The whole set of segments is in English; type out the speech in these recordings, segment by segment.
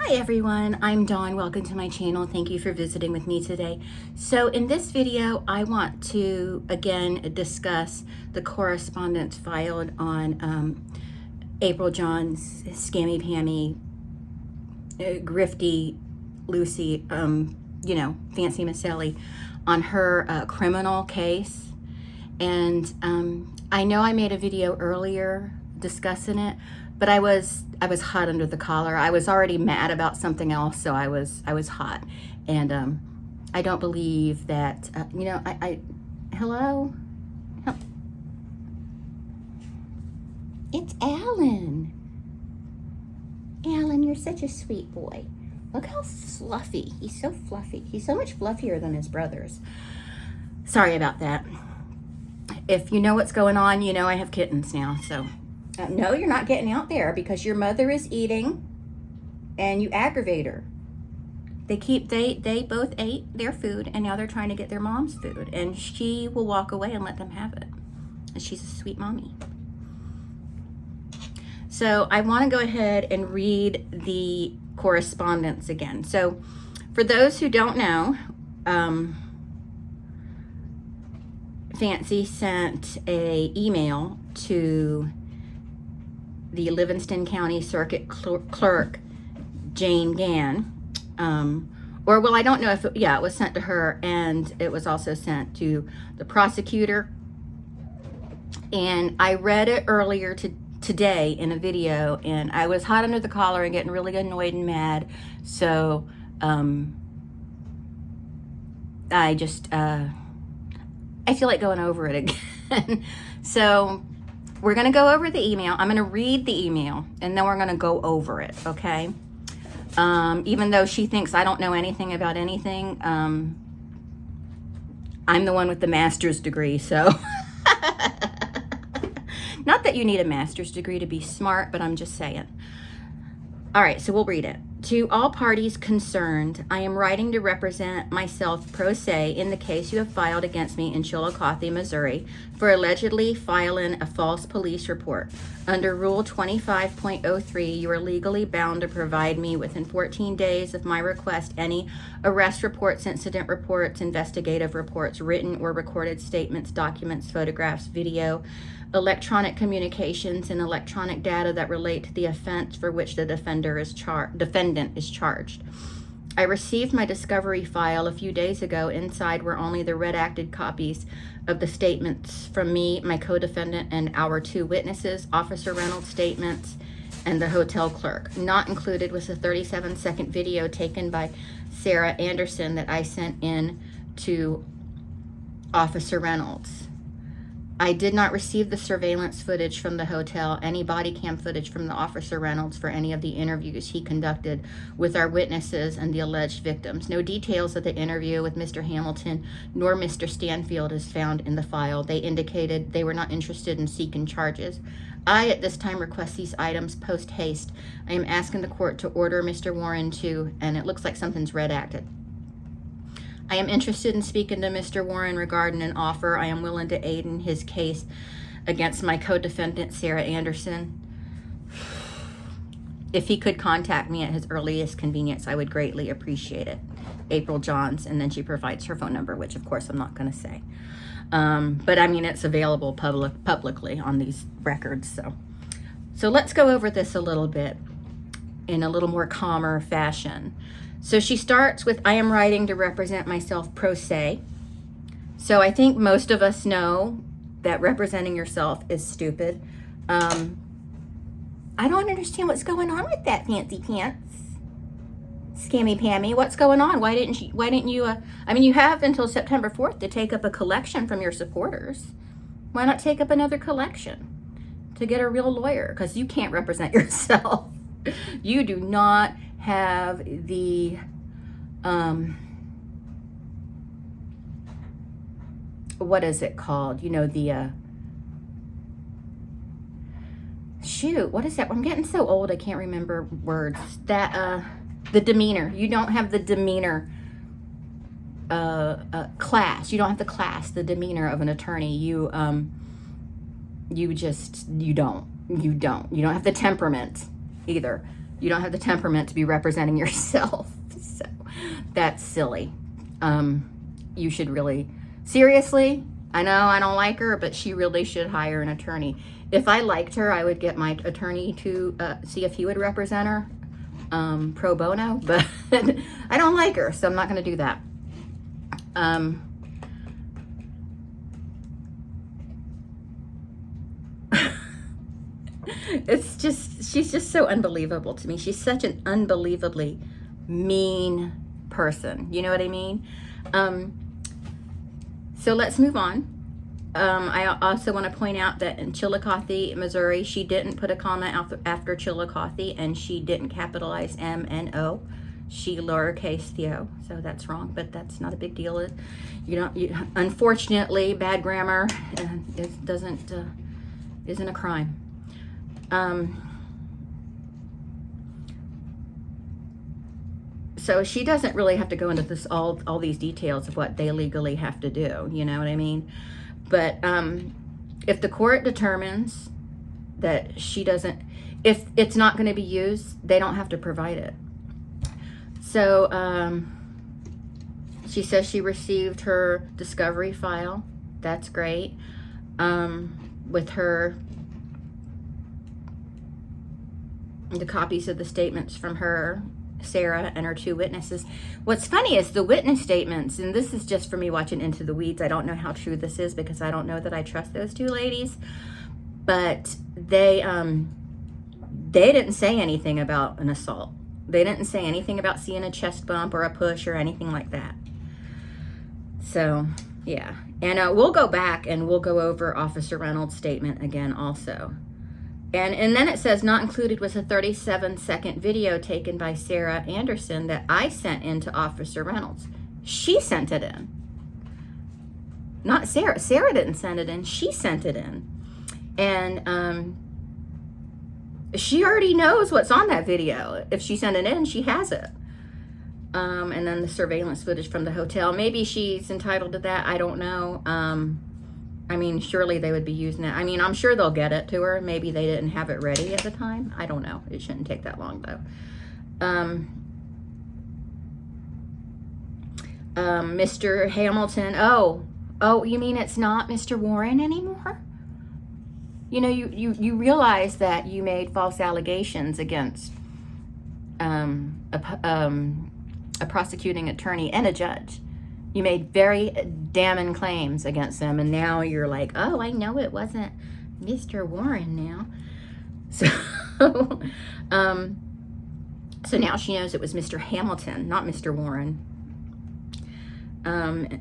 Hi everyone, I'm Dawn. Welcome to my channel. Thank you for visiting with me today. So in this video, I want to again discuss the correspondence filed on April John's scammy Pammy, grifty Lucy, Fancy Miss Ellie, on her criminal case. And I know I made a video earlier discussing it, but I was hot under the collar. I was already mad about something else, so I was hot. And I don't believe that hello? It's Alan. Alan, you're such a sweet boy. Look how fluffy. He's so fluffy. He's so much fluffier than his brothers. Sorry about that. If you know what's going on, you know I have kittens now, so no, you're not getting out there because your mother is eating and you aggravate her. They both ate their food and now they're trying to get their mom's food, and she will walk away and let them have it. And she's a sweet mommy. So I want to go ahead and read the correspondence again. So for those who don't know, Fancy sent an email to the Livingston County Circuit Clerk, Jane Gann. I don't know if it was sent to her, and it was also sent to the prosecutor. And I read it earlier today in a video, and I was hot under the collar and getting really annoyed and mad. So I feel like going over it again. So we're going to go over the email. I'm going to read the email, and then we're going to go over it, okay? Even though she thinks I don't know anything about anything, I'm the one with the master's degree, so. Not that you need a master's degree to be smart, but I'm just saying. All right, so we'll read it. To all parties concerned, I am writing to represent myself pro se in the case you have filed against me in Chillicothe, Missouri, for allegedly filing a false police report. Under Rule 25.03, you are legally bound to provide me within 14 days of my request any arrest reports, incident reports, investigative reports, written or recorded statements, documents, photographs, video, electronic communications, and electronic data that relate to the offense for which the defendant is charged. I received my discovery file a few days ago. Inside were only the redacted copies of the statements from me, my co-defendant, and our two witnesses, Officer Reynolds' statements, and the hotel clerk. Not included was a 37-second video taken by Sarah Anderson that I sent in to Officer Reynolds. I did not receive the surveillance footage from the hotel, any body cam footage from the Officer Reynolds for any of the interviews he conducted with our witnesses and the alleged victims. No details of the interview with Mr. Hamilton nor Mr. Stanfield is found in the file. They indicated they were not interested in seeking charges. I, at this time, request these items post haste. I am asking the court to order Mr. Warren to, and it looks like something's redacted. I am interested in speaking to Mr. Warren regarding an offer. I am willing to aid in his case against my co-defendant, Sarah Anderson. If he could contact me at his earliest convenience, I would greatly appreciate it. April Johns, and then she provides her phone number, which of course I'm not going to say. But I mean, it's available publicly on these records. So let's go over this a little bit in a little more calmer fashion. So she starts with, I am writing to represent myself pro se. So I think most of us know that representing yourself is stupid. I don't understand what's going on with that, Fancy Pants. Scammy Pammy, what's going on? Why didn't you, you have until September 4th to take up a collection from your supporters. Why not take up another collection to get a real lawyer? Because you can't represent yourself. You do not have the what is it called? What is that? I'm getting so old I can't remember words. The demeanor. You don't have the demeanor class. You don't have the class, the demeanor of an attorney. You don't have the temperament either. You don't have the temperament to be representing yourself. So that's silly. You should really, seriously, I know I don't like her, but she really should hire an attorney. If I liked her, I would get my attorney to see if he would represent her pro bono, but I don't like her, so I'm not going to do that. It's just, she's just so unbelievable to me. She's such an unbelievably mean person. You know what I mean? So let's move on. I also want to point out that in Chillicothe, Missouri, she didn't put a comma after Chillicothe, and she didn't capitalize M and O. She lowercase the O, so that's wrong, but that's not a big deal. Unfortunately, bad grammar isn't a crime. So she doesn't really have to go into this all these details of what they legally have to do, you know what I mean? But if the court determines that she doesn't, if it's not going to be used, they don't have to provide it. So she says she received her discovery file. That's great. With the copies of the statements from her, Sarah, and her two witnesses. What's funny is the witness statements, and this is just for me watching Into the Weeds. I don't know how true this is because I don't know that I trust those two ladies, but they didn't say anything about an assault. They didn't say anything about seeing a chest bump or a push or anything like that. So yeah, and we'll go back and we'll go over Officer Reynolds' statement again also. And then it says, not included was a 37-second video taken by Sarah Anderson that I sent in to Officer Reynolds. She sent it in. Not Sarah. Sarah didn't send it in. She sent it in. And she already knows what's on that video. If she sent it in, she has it. And then the surveillance footage from the hotel. Maybe she's entitled to that. I don't know. I mean, surely they would be using it. I mean, I'm sure they'll get it to her. Maybe they didn't have it ready at the time. I don't know. It shouldn't take that long, though. Mr. Hamilton. Oh, you mean it's not Mr. Warren anymore? You know, you realize that you made false allegations against a prosecuting attorney and a judge. You made very damning claims against them, and now you're like, oh, I know it wasn't Mr. Warren now. So, so now she knows it was Mr. Hamilton, not Mr. Warren.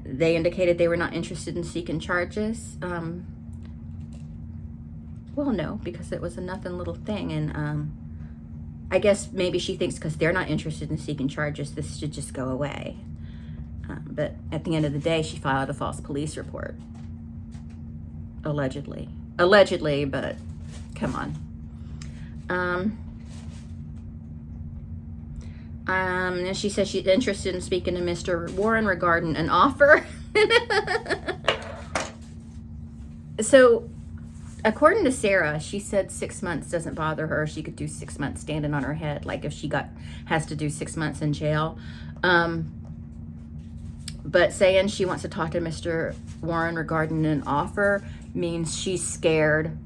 They indicated they were not interested in seeking charges. Well, no, because it was a nothing little thing, and I guess maybe she thinks because they're not interested in seeking charges, this should just go away. But at the end of the day, she filed a false police report. Allegedly, but come on. And she says she's interested in speaking to Mr. Warren regarding an offer. So, according to Sarah, she said 6 months doesn't bother her. She could do 6 months standing on her head, like if she has to do 6 months in jail. But saying she wants to talk to Mr. Warren regarding an offer means she's scared.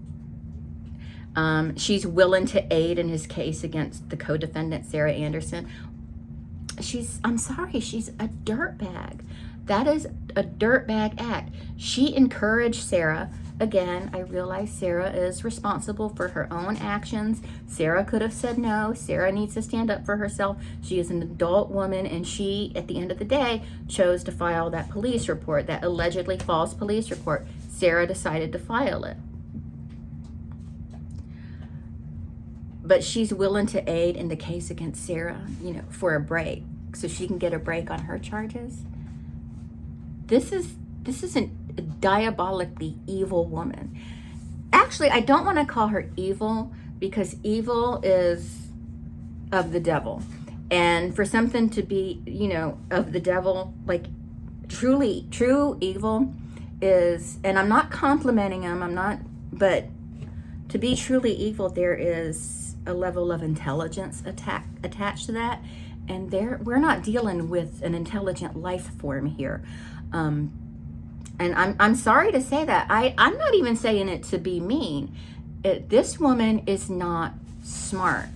She's willing to aid in his case against the co-defendant, Sarah Anderson. I'm sorry, she's a dirtbag. That is a dirtbag act. She encouraged Sarah. Again, I realize Sarah is responsible for her own actions. Sarah could have said no. Sarah needs to stand up for herself. She is an adult woman, and she, at the end of the day, chose to file that police report, that allegedly false police report. Sarah decided to file it. But she's willing to aid in the case against Sarah, you know, for a break, so she can get a break on her charges. This is a diabolically evil woman. Actually, I don't want to call her evil because evil is of the devil. And for something to be, you know, of the devil, like true evil is, and I'm not complimenting him, but to be truly evil, there is a level of intelligence attached to that. And we're not dealing with an intelligent life form here. And I'm sorry to say that. I'm not even saying it to be mean. This woman is not smart.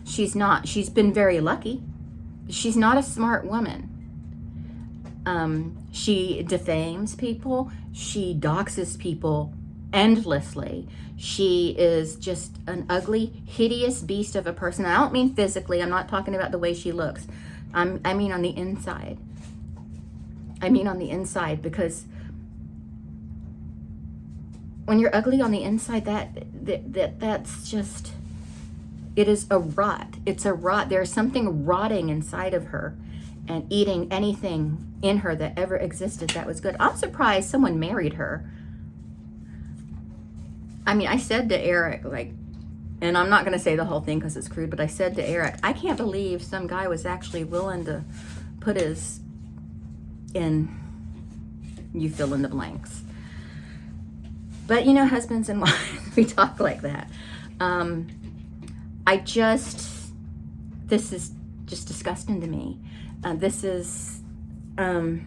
She's not. She's been very lucky. She's not a smart woman. She defames people. She doxes people endlessly. She is just an ugly, hideous beast of a person. I don't mean physically. I'm not talking about the way she looks. I mean on the inside. I mean on the inside, because when you're ugly on the inside, that's just, it is a rot. It's a rot. There's something rotting inside of her and eating anything in her that ever existed that was good. I'm surprised someone married her. I mean, I said to Eric, like, and I'm not going to say the whole thing because it's crude, but I said to Eric, I can't believe some guy was actually willing to put his, in, you fill in the blanks. But, you know, husbands and wives, we talk like that. This is just disgusting to me. This is, you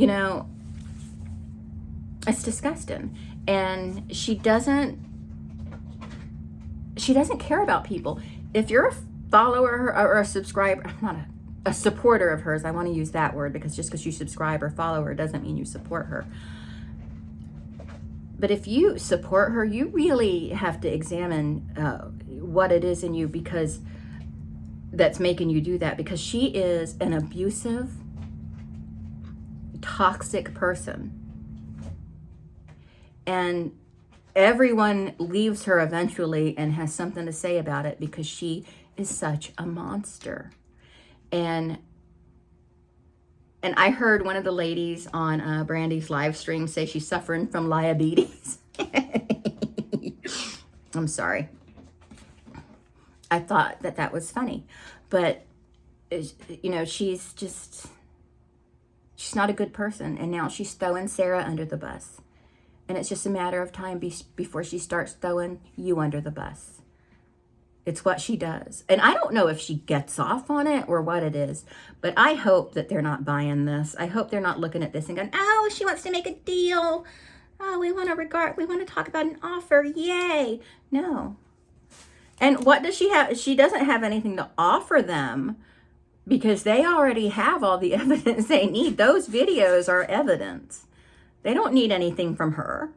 know, it's disgusting. And she doesn't care about people. If you're a follower or a subscriber, I'm not a supporter of hers. I want to use that word, because just because you subscribe or follow her doesn't mean you support her. But if you support her, you really have to examine what it is in you, because that's making you do that, because she is an abusive, toxic person. And everyone leaves her eventually and has something to say about it, because she is such a monster. And I heard one of the ladies on Brandy's live stream say she's suffering from diabetes. I'm sorry. I thought that was funny. But, you know, she's not a good person. And now she's throwing Sarah under the bus. And it's just a matter of time before she starts throwing you under the bus. It's what she does. And I don't know if she gets off on it or what it is, but I hope that they're not buying this. I hope they're not looking at this and going, oh, she wants to make a deal. Oh, we want to talk about an offer. Yay. No. And what does she have? She doesn't have anything to offer them, because they already have all the evidence they need. Those videos are evidence. They don't need anything from her.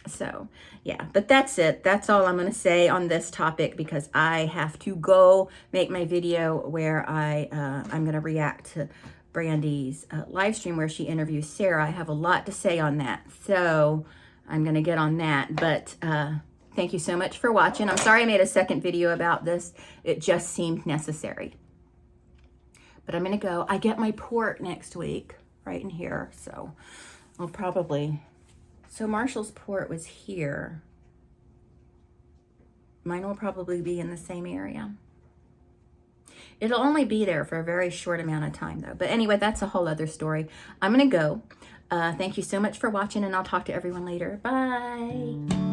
So, yeah, but that's it. That's all I'm going to say on this topic, because I have to go make my video where I'm going to react to Brandy's live stream where she interviews Sarah. I have a lot to say on that, so I'm going to get on that. But thank you so much for watching. I'm sorry I made a second video about this. It just seemed necessary. But I'm going to go. I get my port next week right in here, so I'll probably... So Marshall's port was here. Mine will probably be in the same area. It'll only be there for a very short amount of time, though. But anyway, that's a whole other story. I'm going to go. Thank you so much for watching, and I'll talk to everyone later. Bye.